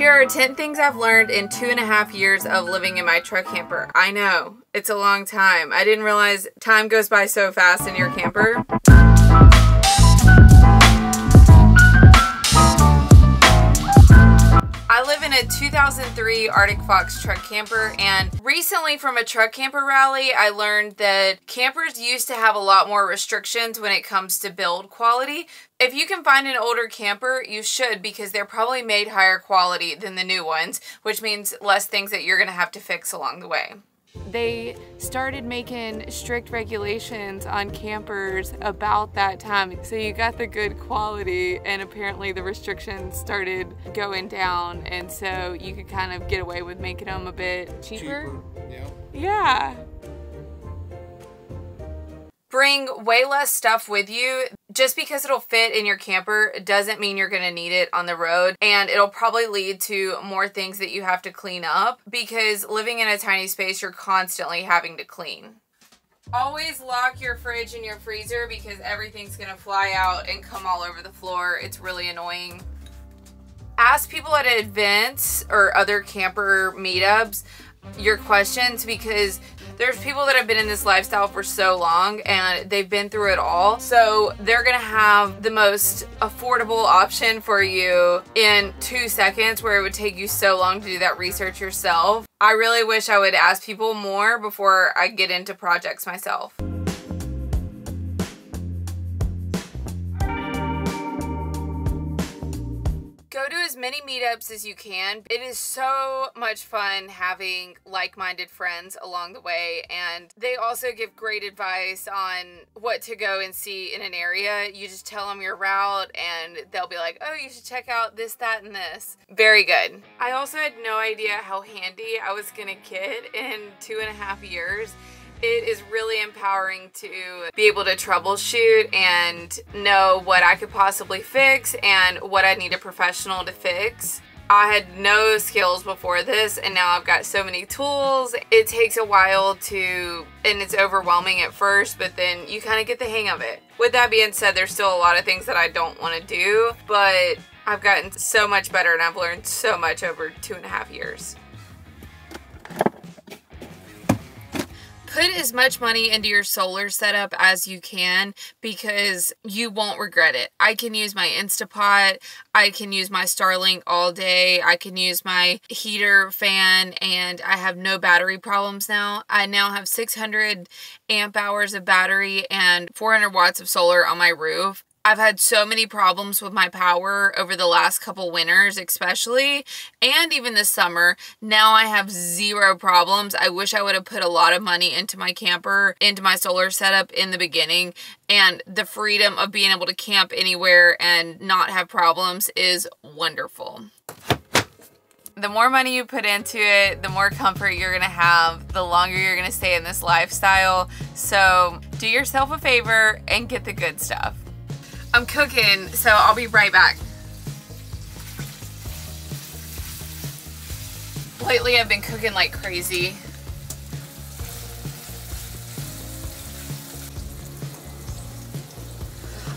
Here are 10 things I've learned in 2.5 years of living in my truck camper. I know, it's a long time. I didn't realize time goes by so fast in your camper. I live in a 2003 Arctic Fox truck camper, and recently from a truck camper rally, I learned that campers used to have a lot more restrictions when it comes to build quality. If you can find an older camper, you should, because they're probably made higher quality than the new ones, which means less things that you're gonna have to fix along the way. They started making strict regulations on campers about that time. So you got the good quality, and apparently the restrictions started going down, and so you could kind of get away with making them a bit cheaper. Yeah. Bring way less stuff with you. Just because it'll fit in your camper doesn't mean you're gonna need it on the road, and it'll probably lead to more things that you have to clean up, because living in a tiny space, you're constantly having to clean. Always lock your fridge and your freezer, because everything's gonna fly out and come all over the floor. It's really annoying. Ask people at events or other camper meetups your questions, because there's people that have been in this lifestyle for so long and they've been through it all, so they're gonna have the most affordable option for you in 2 seconds, where it would take you so long to do that research yourself. I really wish I would ask people more before I get into projects myself. Go to as many meetups as you can. It is so much fun having like-minded friends along the way, and they also give great advice on what to go and see in an area. You just tell them your route and they'll be like, oh, you should check out this, that, and this. Very good. I also had no idea how handy I was gonna get in 2.5 years. It is really empowering to be able to troubleshoot and know what I could possibly fix and what I need a professional to fix. I had no skills before this, and now I've got so many tools. It takes a while to, and it's overwhelming at first, but then you kind of get the hang of it. With that being said, there's still a lot of things that I don't want to do, but I've gotten so much better and I've learned so much over 2.5 years. Put as much money into your solar setup as you can, because you won't regret it. I can use my Instapot, I can use my Starlink all day, I can use my heater fan, and I have no battery problems now. I now have 600 amp hours of battery and 400 watts of solar on my roof. I've had so many problems with my power over the last couple winters especially, and even this summer. Now I have zero problems. I wish I would have put a lot of money into my camper, into my solar setup in the beginning, and the freedom of being able to camp anywhere and not have problems is wonderful. The more money you put into it, the more comfort you're gonna have, the longer you're gonna stay in this lifestyle. So do yourself a favor and get the good stuff. I'm cooking, so I'll be right back. Lately, I've been cooking like crazy.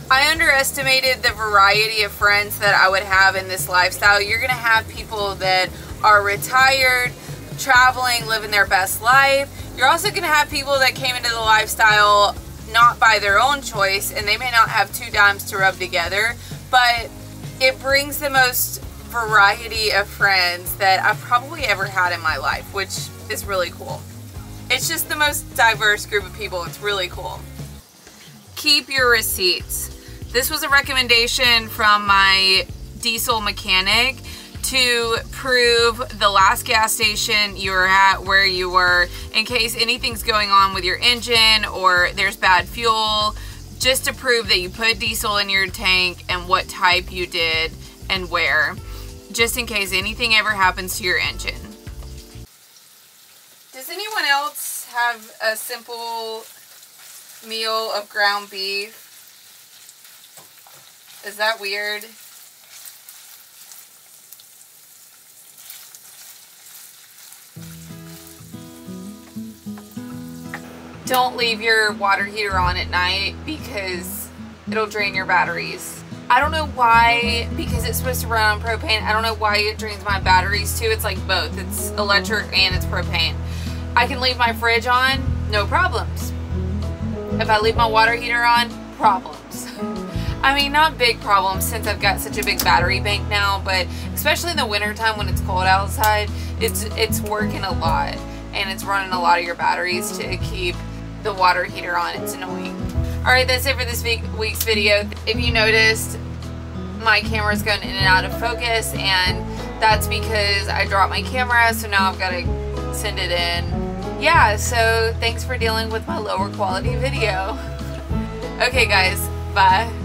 I underestimated the variety of friends that I would have in this lifestyle. You're gonna have people that are retired, traveling, living their best life. You're also gonna have people that came into the lifestyle not by their own choice, and they may not have 2 dimes to rub together, but it brings the most variety of friends that I've probably ever had in my life, which is really cool. It's just the most diverse group of people. It's really cool. Keep your receipts. This was a recommendation from my diesel mechanic to prove the last gas station you were at, where you were, in case anything's going on with your engine or there's bad fuel, just to prove that you put diesel in your tank and what type you did and where, just in case anything ever happens to your engine. Does anyone else have a simple meal of ground beef? Is that weird? Don't leave your water heater on at night, because it'll drain your batteries. I don't know why, because it's supposed to run on propane, I don't know why it drains my batteries too. It's like both. It's electric and it's propane. I can leave my fridge on, no problems. If I leave my water heater on, problems. I mean, not big problems since I've got such a big battery bank now, but especially in the winter time when it's cold outside, it's working a lot, and it's running a lot of your batteries to keep the water heater on. It's annoying. Alright, that's it for this week's video. If you noticed, my camera's going in and out of focus, and that's because I dropped my camera, so now I've got to send it in. Yeah, so thanks for dealing with my lower quality video. Okay guys, bye.